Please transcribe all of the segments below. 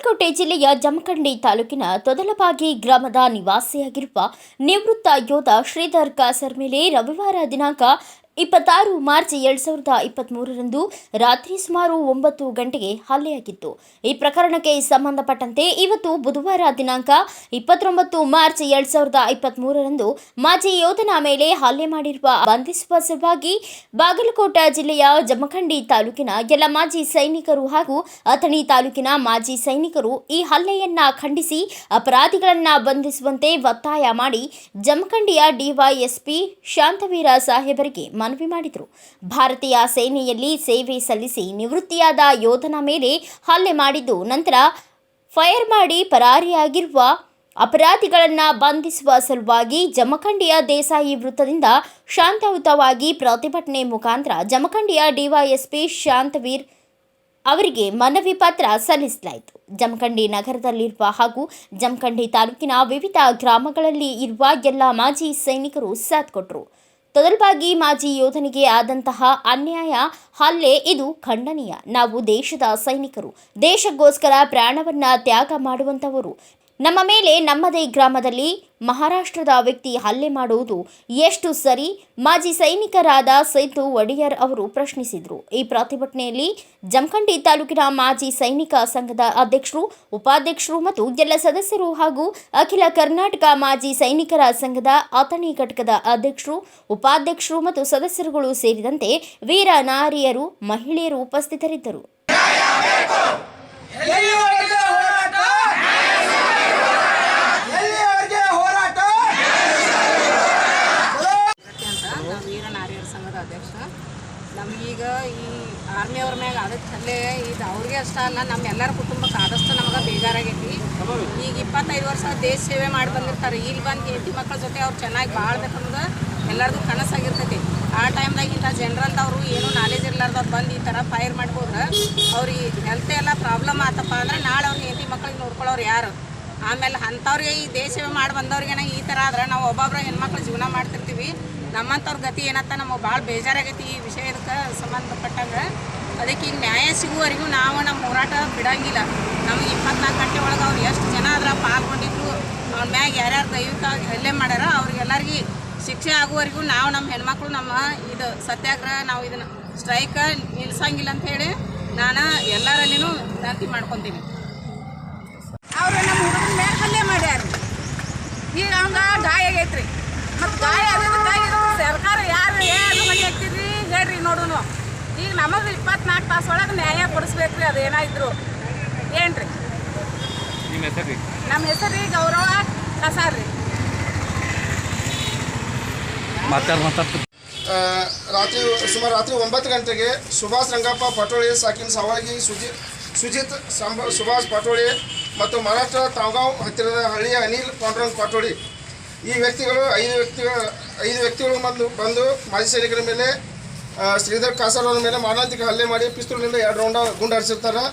ಬಾಗಲಕೋಟೆ ಜಿಲ್ಲೆಯ ಜಮಖಂಡಿ ತಾಲೂಕಿನ ತೊದಲಬಾಗಿ ಗ್ರಾಮದ ನಿವಾಸಿಯಾಗಿರುವ ನಿವೃತ್ತ ಯೋಧ ಶ್ರೀಧರ್ ಕಾಸರ್ ಮೇಲೆ ರವಿವಾರ ದಿನಾಂಕ 26 ಮಾರ್ಚ್ 2023ರಂದು ರಾತ್ರಿ ಸುಮಾರು 9 ಗಂಟೆಗೆ ಹಲ್ಲೆಯಾಗಿತ್ತು. ಈ ಪ್ರಕರಣಕ್ಕೆ ಸಂಬಂಧಪಟ್ಟಂತೆ ಇವತ್ತು ಬುಧವಾರ ದಿನಾಂಕ 29 ಮಾರ್ಚ್ 2023ರಂದು ಮಾಜಿ ಯೋಧನ ಮೇಲೆ ಹಲ್ಲೆ ಮಾಡಿರುವ ಬಂಧಿಸುವ ಸಲುವಾಗಿ ಬಾಗಲಕೋಟೆ ಜಿಲ್ಲೆಯ ಜಮಖಂಡಿ ತಾಲೂಕಿನ ಎಲ್ಲ ಮಾಜಿ ಸೈನಿಕರು ಹಾಗೂ ಅಥಣಿ ತಾಲೂಕಿನ ಮಾಜಿ ಸೈನಿಕರು ಈ ಹಲ್ಲೆಯನ್ನ ಖಂಡಿಸಿ ಅಪರಾಧಿಗಳನ್ನ ಬಂಧಿಸುವಂತೆ ಒತ್ತಾಯ ಮಾಡಿ ಜಮಖಂಡಿಯ ಡಿವೈಎಸ್ಪಿ ಶಾಂತವೀರ ಸಾಹೇಬರಿಗೆ ಮನವಿ ಮಾಡಿದರು. ಭಾರತೀಯ ಸೇನೆಯಲ್ಲಿ ಸೇವೆ ಸಲ್ಲಿಸಿ ನಿವೃತ್ತಿಯಾದ ಯೋಧನ ಮೇಲೆ ಹಲ್ಲೆ ಮಾಡಿದ್ದು ನಂತರ ಫೈರ್ ಮಾಡಿ ಪರಾರಿಯಾಗಿರುವ ಅಪರಾಧಿಗಳನ್ನು ಬಂಧಿಸುವ ಸಲುವಾಗಿ ಜಮಖಂಡಿಯ ದೇಸಾಯಿ ವೃತ್ತದಿಂದ ಶಾಂತಯುತವಾಗಿ ಪ್ರತಿಭಟನೆ ಮುಖಾಂತರ ಜಮಖಂಡಿಯ ಡಿವೈಎಸ್ಪಿ ಶಾಂತವೀರ್ ಅವರಿಗೆ ಮನವಿ ಪತ್ರ ಸಲ್ಲಿಸಲಾಯಿತು. ಜಮಖಂಡಿ ನಗರದಲ್ಲಿರುವ ಹಾಗೂ ಜಮಖಂಡಿ ತಾಲೂಕಿನ ವಿವಿಧ ಗ್ರಾಮಗಳಲ್ಲಿ ಇರುವ ಎಲ್ಲ ಮಾಜಿ ಸೈನಿಕರು ಸಾಥ್ ಕೊಟ್ಟರು. ತೊದಲಬಾಗಿ ಮಾಜಿ ಯೋಧನಿಗೆ ಆದಂತಹ ಅನ್ಯಾಯ ಹಲ್ಲೆ ಇದು ಖಂಡನೀಯ. ನಾವು ದೇಶದ ಸೈನಿಕರು, ದೇಶಕ್ಕೋಸ್ಕರ ಪ್ರಾಣವನ್ನ ತ್ಯಾಗ ಮಾಡುವಂಥವರು. ನಮ್ಮ ಮೇಲೆ ನಮ್ಮದೇ ಗ್ರಾಮದಲ್ಲಿ ಮಹಾರಾಷ್ಟ್ರದ ವ್ಯಕ್ತಿ ಹಲ್ಲೆ ಮಾಡುವುದು ಎಷ್ಟು ಸರಿ? ಮಾಜಿ ಸೈನಿಕರಾದ ಸೈತು ಒಡೆಯರ್ ಅವರು ಪ್ರಶ್ನಿಸಿದರು. ಈ ಪ್ರತಿಭಟನೆಯಲ್ಲಿ ಜಮಖಂಡಿ ತಾಲೂಕಿನ ಮಾಜಿ ಸೈನಿಕ ಸಂಘದ ಅಧ್ಯಕ್ಷರು, ಉಪಾಧ್ಯಕ್ಷರು ಮತ್ತು ಎಲ್ಲ ಸದಸ್ಯರು ಹಾಗೂ ಅಖಿಲ ಕರ್ನಾಟಕ ಮಾಜಿ ಸೈನಿಕರ ಸಂಘದ ಅಥಣಿ ಘಟಕದ ಅಧ್ಯಕ್ಷರು, ಉಪಾಧ್ಯಕ್ಷರು ಮತ್ತು ಸದಸ್ಯರುಗಳು ಸೇರಿದಂತೆ ವೀರ ನಾರಿಯರು, ಮಹಿಳೆಯರು ಉಪಸ್ಥಿತರಿದ್ದರು. ನಮಗೀಗ ಈ ಆರ್ಮಿಯವ್ರ ಮ್ಯಾಗ ಅದಕ್ಕೆ ಹಲ್ಲೆ ಇದು ಅವ್ರಿಗೆ ಅಷ್ಟ ಅಲ್ಲ, ನಮ್ಮೆಲ್ಲರ ಕುಟುಂಬಕ್ಕೆ ಆದಷ್ಟು ನಮಗೆ ಬೇಜಾರಾಗೈತಿ. ಈಗ 25 ವರ್ಷ ದೇಶ ಸೇವೆ ಮಾಡಿ ಬಂದಿರ್ತಾರೆ. ಇಲ್ಲಿ ಬಂದು ಹೆಂಡತಿ ಮಕ್ಕಳ ಜೊತೆ ಅವ್ರು ಚೆನ್ನಾಗಿ ಬಾಳ್ಬೇಕನ್ನೋದು ಎಲ್ಲರಿಗೂ ಕನಸಾಗಿರ್ತೈತಿ. ಆ ಟೈಮ್ದಾಗ ಇಂಥ ಜನರಲ್ದವರು ಏನೂ ನಾಲೆಜ್ ಇರ್ಲಾರ್ದವ್ರು ಬಂದು ಈ ಥರ ಫೈರ್ ಮಾಡ್ಬೋದ್ರೆ ಅವ್ರಿಗೆ ಹೆಲ್ತ್ ಎಲ್ಲ ಪ್ರಾಬ್ಲಮ್ ಆತಪ್ಪ ಅಂದ್ರೆ ನಾಳೆ ಅವ್ರಿಗೆ ಹೆಂಡತಿ ಮಕ್ಕಳಿಗೆ ನೋಡ್ಕೊಳ್ಳೋರು ಯಾರು? ಆಮೇಲೆ ಅಂಥವ್ರಿಗೆ ಈ ದೇಶ ಸೇವೆ ಮಾಡಿ ಬಂದವ್ರಿಗೇನ ಈ ಥರ ಆದ್ರೆ ನಾವು ಒಬ್ಬೊಬ್ಬರ ಹೆಣ್ಮಕ್ಳು ಜೀವನ ಮಾಡ್ತಿರ್ತೀವಿ. ನಮ್ಮಂಥವ್ರ ಗತಿ ಏನಂತ ನಮಗೆ ಭಾಳ ಬೇಜಾರಾಗೈತಿ ಈ ವಿಷಯಕ್ಕೆ ಸಂಬಂಧಪಟ್ಟಂಗೆ. ಅದಕ್ಕೆ ಈಗ ನ್ಯಾಯ ಸಿಗುವವರೆಗೂ ನಾವು ನಮ್ಮ ಹೋರಾಟ ಬಿಡೋಂಗಿಲ್ಲ. ನಮಗೆ 24 ಗಂಟೆ ಒಳಗೆ ಅವ್ರು ಎಷ್ಟು ಜನ ಆದ್ರೆ ಪಾಲ್ಗೊಂಡಿದ್ರು, ಅವ್ರ ಮ್ಯಾಗ ಯಾರ್ಯಾರು ದೈವಿಕವಾಗಿ ಹಲ್ಲೆ ಮಾಡ್ಯಾರ ಅವ್ರಿಗೆಲ್ಲರಿಗೂ ಶಿಕ್ಷೆ ಆಗುವವರೆಗೂ ನಾವು ನಮ್ಮ ಹೆಣ್ಮಕ್ಳು ನಮ್ಮ ಇದು ಸತ್ಯಾಗ್ರಹ ನಾವು ಇದನ್ನು ಸ್ಟ್ರೈಕ್ ನಿಲ್ಸಂಗಿಲ್ಲ ಅಂಥೇಳಿ ನಾನು ಎಲ್ಲರಲ್ಲಿನೂ ವಿನಂತಿ ಮಾಡ್ಕೊತೀನಿ. ಅವರು ನಮ್ಮ ಹುಡುಗನ ಮ್ಯಾಗ ಹಲ್ಲೆ ಮಾಡ್ಯಾರ. ಈಗ ಅವಂಗ ಗಾಯ ಆಗೈತ್ರಿ. ಮತ್ತು ಗಾಯ ಆಗೋದಕ್ಕಾಗಿ ಸರ್ಕಾರ ಯಾರು ಮನೆ ಹಾಕ್ತಿದ್ರಿ ಹೇಳ್ರಿ ನೋಡೋನು. ಈಗ ನಮಗೆ 24 ತಾಸು ಒಳಗೆ ನ್ಯಾಯ ಕೊಡಿಸ್ಬೇಕ್ರಿ. ಅದು ಏನಾದ್ರು ಏನ್ರಿ? ನಮ್ಮ ಹೆಸರು ರೀ ಗೌರವ ಕಸಾರ್ ರೀ. ರಾತ್ರಿ 9 ಗಂಟೆಗೆ ಸುಭಾಷ್ ರಂಗಪ್ಪ ಪಟೋಳಿ, ಸಾಕಿನ್ ಸವಾಲ್ಗಿ, ಸುಜಿತ್ ಸುಭಾಷ್ ಪಟೋಳಿ ಮತ್ತು ಮಹಾರಾಷ್ಟ್ರ ತಾವಗಾಂವ್ ಹತ್ತಿರದ ಹಳ್ಳಿಯ ಅನಿಲ್ ಪಾಂಡುರಂಗ್ ಪಟೋಳಿ ಈ ವ್ಯಕ್ತಿಗಳು 5 ವ್ಯಕ್ತಿಗಳು ಬಂದು ಮಾಜಿ ಸೈನಿಕರ ಮೇಲೆ ಶ್ರೀಧರ್ ಕಾಸರ್ ಅವರ ಮೇಲೆ ಮಾರಣಾಂತಿಕ ಹಲ್ಲೆ ಮಾಡಿ ಪಿಸ್ತೂಲ್ನಿಂದ 2 ರೌಂಡ್ ಗುಂಡು ಹಾರಿಸಿರ್ತಾರೆ.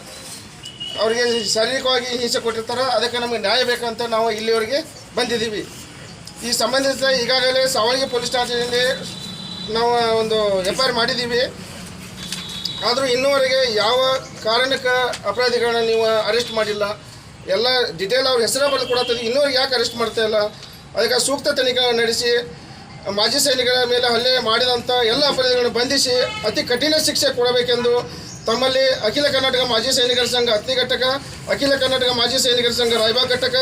ಅವರಿಗೆ ಶಾರೀರಿಕವಾಗಿ ಹಿಂಸೆ ಕೊಟ್ಟಿರ್ತಾರೆ. ಅದಕ್ಕೆ ನಮಗೆ ನ್ಯಾಯ ಬೇಕಂತ ನಾವು ಇಲ್ಲಿವರೆಗೆ ಬಂದಿದ್ದೀವಿ. ಈ ಸಂಬಂಧಿಸಿದ ಈಗಾಗಲೇ ಸಾವಳಗಿ ಪೊಲೀಸ್ ಠಾಣೆಯಲ್ಲಿ ನಾವು ಒಂದು FIR ಮಾಡಿದ್ದೀವಿ. ಆದರೂ ಇನ್ನೂವರೆಗೆ ಯಾವ ಕಾರಣಕ್ಕೆ ಅಪರಾಧಿಗಳನ್ನ ನೀವು ಅರೆಸ್ಟ್ ಮಾಡಿಲ್ಲ? ಎಲ್ಲ ಡಿಟೇಲ್ ಅವ್ರ ಹೆಸರೇ ಬರೆದು ಕೊಡತ್ತದೆ. ಇನ್ನೂವರೆಗೆ ಯಾಕೆ ಅರೆಸ್ಟ್ ಮಾಡ್ತಾ ಇಲ್ಲ? ಅದಕ್ಕೆ ಸೂಕ್ತ ತನಿಖೆ ನಡೆಸಿ ಮಾಜಿ ಸೈನಿಕರ ಮೇಲೆ ಹಲ್ಲೆ ಮಾಡಿದಂಥ ಎಲ್ಲ ಅಪರಾಧಿಗಳನ್ನು ಬಂಧಿಸಿ ಅತಿ ಕಠಿಣ ಶಿಕ್ಷೆ ಕೊಡಬೇಕೆಂದು ತಮ್ಮಲ್ಲಿ ಅಖಿಲ ಕರ್ನಾಟಕ ಮಾಜಿ ಸೈನಿಕರ ಸಂಘ ಅಥಣಿ ಘಟಕ, ಅಖಿಲ ಕರ್ನಾಟಕ ಮಾಜಿ ಸೈನಿಕರ ಸಂಘ ರಾಯಬಾಗ್ ಘಟಕ,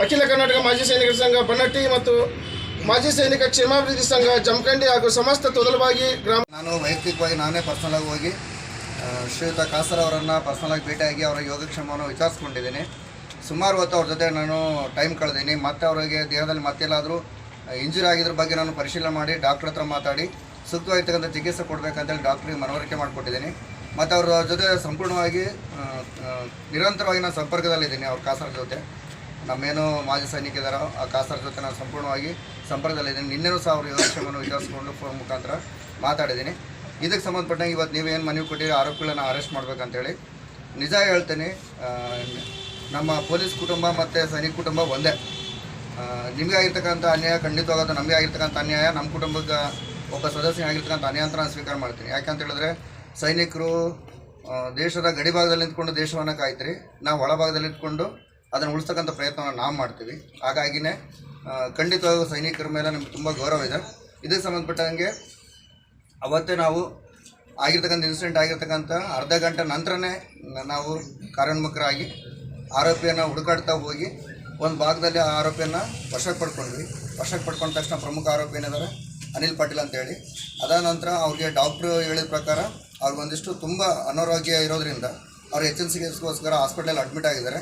ಅಖಿಲ ಕರ್ನಾಟಕ ಮಾಜಿ ಸೈನಿಕರ ಸಂಘ ಬನ್ನಟ್ಟಿ ಮತ್ತು ಮಾಜಿ ಸೈನಿಕ ಕ್ಷೇಮಾಭಿವೃದ್ಧಿ ಸಂಘ ಜಮಖಂಡಿ ಹಾಗೂ ಸಮಸ್ತ ತೊದಲಬಾಗಿ ಗ್ರಾಮ. ನಾನು ವೈಯಕ್ತಿಕವಾಗಿ ನಾನೇ ಪರ್ಸನಲಾಗಿ ಹೋಗಿ ಶ್ರೀಯುತ ಕಾಸರ್ ಅವರನ್ನು ಪರ್ಸನಲಾಗಿ ಭೇಟಿಯಾಗಿ ಅವರ ಯೋಗಕ್ಷೇಮವನ್ನು ವಿಚಾರಿಸ್ಕೊಂಡಿದ್ದೀನಿ. ಸುಮಾರು ಹೊತ್ತು ಅವ್ರ ಜೊತೆ ನಾನು ಟೈಮ್ ಕಳೆದೀನಿ. ಮತ್ತು ಅವರಿಗೆ ದೇಹದಲ್ಲಿ ಮತ್ತೆಲ್ಲಾದರೂ ಇಂಜುರಿ ಆಗಿದ್ರ ಬಗ್ಗೆ ನಾನು ಪರಿಶೀಲನೆ ಮಾಡಿ ಡಾಕ್ಟ್ರ್ ಹತ್ರ ಮಾತಾಡಿ ಸೂಕ್ತವಾಗಿರ್ತಕ್ಕಂಥ ಚಿಕಿತ್ಸೆ ಕೊಡಬೇಕಂತೇಳಿ ಡಾಕ್ಟ್ರಿಗೆ ಮನವರಿಕೆ ಮಾಡಿಕೊಟ್ಟಿದ್ದೀನಿ. ಮತ್ತು ಅವ್ರ ಜೊತೆ ಸಂಪೂರ್ಣವಾಗಿ ನಿರಂತರವಾಗಿ ನಾನು ಸಂಪರ್ಕದಲ್ಲಿದ್ದೀನಿ. ಅವ್ರ ಕಾಸರ್ ಜೊತೆ ನಮ್ಮೇನು ಮಾಜಿ ಸೈನಿಕರಿದ್ದಾರೋ ಆ ಕಾಸರ್ ಜೊತೆ ನಾನು ಸಂಪೂರ್ಣವಾಗಿ ಸಂಪರ್ಕದಲ್ಲಿದ್ದೀನಿ. ನಿನ್ನೆನೂ ಸಹ ಅವ್ರ ಯೋಗಕ್ಷೇಮವನ್ನು ವಿಚಾರಿಸ್ಕೊಂಡು ಫೋನ್ ಮುಖಾಂತರ ಮಾತಾಡಿದ್ದೀನಿ. ಇದಕ್ಕೆ ಸಂಬಂಧಪಟ್ಟಂಗೆ ಇವತ್ತು ನೀವೇನು ಮನವಿ ಕೊಟ್ಟಿರಿ ಆರೋಪಿಗಳನ್ನ ಅರೆಸ್ಟ್ ಮಾಡಬೇಕಂತೇಳಿ ನಿಜ ಹೇಳ್ತೀನಿ. ನಮ್ಮ ಪೊಲೀಸ್ ಕುಟುಂಬ ಮತ್ತು ಸೈನಿಕ ಕುಟುಂಬ ಒಂದೇ. ನಿಮಗೆ ಆಗಿರ್ತಕ್ಕಂಥ ಅನ್ಯಾಯ ಖಂಡಿತವಾಗೋದು ನಮಗೆ ಆಗಿರ್ತಕ್ಕಂಥ ಅನ್ಯಾಯ, ನಮ್ಮ ಕುಟುಂಬಕ್ಕೆ ಒಬ್ಬ ಸದಸ್ಯ ಆಗಿರ್ತಕ್ಕಂಥ ಅನ್ಯಾಯ ಅಂತ ನಾನು ಸ್ವೀಕಾರ ಮಾಡ್ತೀನಿ. ಯಾಕಂತ ಹೇಳಿದ್ರೆ ಸೈನಿಕರು ದೇಶದ ಗಡಿಭಾಗದಲ್ಲಿ ನಿಂತ್ಕೊಂಡು ದೇಶವನ್ನು ಕಾಯ್ತೀರಿ, ನಾವು ಒಳಭಾಗದಲ್ಲಿ ನಿಂತ್ಕೊಂಡು ಅದನ್ನು ಉಳಿಸ್ತಕ್ಕಂಥ ಪ್ರಯತ್ನವನ್ನು ನಾವು ಮಾಡ್ತೀವಿ. ಹಾಗಾಗಿನೇ ಖಂಡಿತವಾಗೂ ಸೈನಿಕರ ಮೇಲೆ ನಮ್ಗೆ ತುಂಬ ಗೌರವ ಇದೆ. ಇದಕ್ಕೆ ಸಂಬಂಧಪಟ್ಟಂಗೆ ಅವತ್ತೇ ನಾವು ಆಗಿರ್ತಕ್ಕಂಥ ಇನ್ಸಿಡೆಂಟ್ ಆಗಿರ್ತಕ್ಕಂಥ ಅರ್ಧ ಗಂಟೆ ನಂತರನೇ ನಾವು ಕಾರ್ಯೋನ್ಮುಖರಾಗಿ ಆರೋಪಿಯನ್ನು ಹುಡುಕಾಡ್ತಾ ಹೋಗಿ ಒಂದು ಭಾಗದಲ್ಲಿ ಆ ಆರೋಪಿಯನ್ನು ವಶಕ್ಕೆ ಪಡ್ಕೊಂಡ್ವಿ. ವಶಕ್ಕೆ ಪಡ್ಕೊಂಡ ತಕ್ಷಣ ಪ್ರಮುಖ ಆರೋಪಿ ಏನಿದ್ದಾರೆ ಅನಿಲ್ ಪಾಟೀಲ್ ಅಂತೇಳಿ. ಅದಾದ ನಂತರ ಅವ್ರಿಗೆ ಡಾಕ್ಟ್ರು ಹೇಳಿದ ಪ್ರಕಾರ ಅವ್ರಿಗೊಂದಿಷ್ಟು ತುಂಬ ಅನಾರೋಗ್ಯ ಇರೋದ್ರಿಂದ ಅವ್ರು HNCಗೋಸ್ಕರ ಹಾಸ್ಪಿಟ್ಲಲ್ಲಿ ಅಡ್ಮಿಟ್ ಆಗಿದ್ದಾರೆ.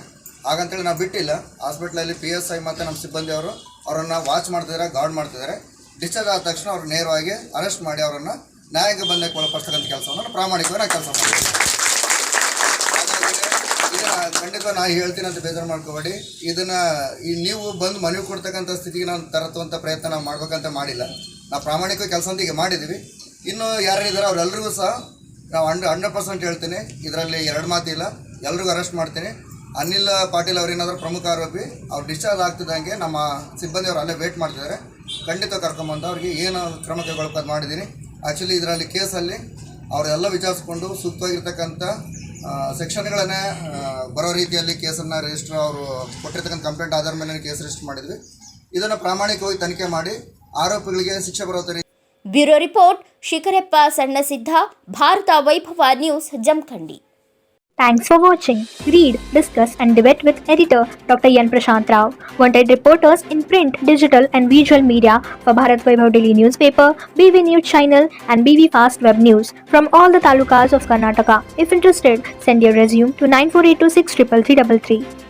ಹಾಗಂತೇಳಿ ನಾವು ಬಿಟ್ಟಿಲ್ಲ, ಹಾಸ್ಪಿಟ್ಲಲ್ಲಿ PSI ಮತ್ತು ನಮ್ಮ ಸಿಬ್ಬಂದಿ ಅವರು ಅವರನ್ನು ವಾಚ್ ಮಾಡ್ತಿದ್ದಾರೆ, ಗಾರ್ಡ್ ಮಾಡ್ತಿದ್ದಾರೆ. ಡಿಸ್ಚಾರ್ಜ್ ಆದ ತಕ್ಷಣ ಅವ್ರು ನೇರವಾಗಿ ಅರೆಸ್ಟ್ ಮಾಡಿ ಅವರನ್ನು ನ್ಯಾಯಕ್ಕೆ ಬಂದಕ್ಕೆ ಒಳಪಡಿಸ್ತಕ್ಕಂಥ ಕೆಲಸವನ್ನು ಪ್ರಾಮಾಣಿಕವಾಗಿ ನಾವು ಕೆಲಸ ಮಾಡ್ತೀವಿ. ಖಂಡಿತ ನಾನು ಹೇಳ್ತೀನಿ ಅಂತ ಬೇಜಾರು ಮಾಡ್ಕೋಬೇಡಿ. ಇದನ್ನು ನೀವು ಬಂದು ಮನವಿ ಕೊಡ್ತಕ್ಕಂಥ ಸ್ಥಿತಿಗೆ ನಾವು ತರುವಂಥ ಪ್ರಯತ್ನ ನಾವು ಮಾಡ್ಬೇಕಂತ ಮಾಡಿಲ್ಲ. ನಾವು ಪ್ರಾಮಾಣಿಕವಾಗಿ ಕೆಲಸ ಅಂತ ಈಗ ಮಾಡಿದ್ದೀವಿ. ಇನ್ನು ಯಾರ್ಯಾರಿದ್ದಾರೆ ಅವರೆಲ್ಲರಿಗೂ ಸಹ ನಾವು 100% ಹೇಳ್ತೀನಿ, ಇದರಲ್ಲಿ ಎರಡು ಮಾತಿಲ್ಲ, ಎಲ್ರಿಗೂ ಅರೆಸ್ಟ್ ಮಾಡ್ತೀನಿ. ಅನಿಲ್ ಪಾಟೀಲ್ ಅವ್ರೇನಾದರೂ ಪ್ರಮುಖ ಆರೋಪಿ, ಅವ್ರು ಡಿಸ್ಚಾರ್ಜ್ ಆಗ್ತಿದ್ದಂಗೆ ನಮ್ಮ ಸಿಬ್ಬಂದಿಯವರು ಅಲ್ಲೇ ವೇಟ್ ಮಾಡ್ತಿದ್ದಾರೆ. ಖಂಡಿತ ಕರ್ಕೊಂಬಂದು ಅವ್ರಿಗೆ ಏನು ಕ್ರಮ ಕೈಗೊಳ್ಳೋದು ಮಾಡಿದ್ದೀನಿ. ಆ್ಯಕ್ಚುಲಿ ಇದರಲ್ಲಿ ಕೇಸಲ್ಲಿ ಅವರೆಲ್ಲ ವಿಚಾರಿಸ್ಕೊಂಡು ಸೂಕ್ತವಾಗಿರ್ತಕ್ಕಂಥ ಸೆಕ್ಷನ್ಗಳನ್ನೇ ಬರೋ ರೀತಿಯಲ್ಲಿ ಕೇಸನ್ನು ರಿಜಿಸ್ಟರ್ ಅವರು ಕೊಟ್ಟಿರ್ತಕ್ಕಂಥ ಕಂಪ್ಲೇಂಟ್ ಆಧಾರ ಮೇಲೆ ಕೇಸ್ ರಿಜಿಸ್ಟರ್ ಮಾಡಿದ್ವಿ. ಇದನ್ನು ಪ್ರಾಮಾಣಿಕವಾಗಿ ತನಿಖೆ ಮಾಡಿ ಆರೋಪಿಗಳಿಗೆ ಶಿಕ್ಷೆ ಬರೋ ರೀತಿ. ಬ್ಯೂರೋ ರಿಪೋರ್ಟ್ ಶಿಖರಪ್ಪ ಸಣ್ಣಸಿದ್ಧ, ಭಾರತ ವೈಭವ news, Jamkhandi. Thanks for watching. Read, discuss and debate with editor Dr. Yan Prashant Rao. Wanted reporters in print, digital and visual media for Bharat Vaibhav Daily Newspaper, BV News Channel and BV Fast Web News from all the talukas of Karnataka. If interested, send your resume to 9482633333.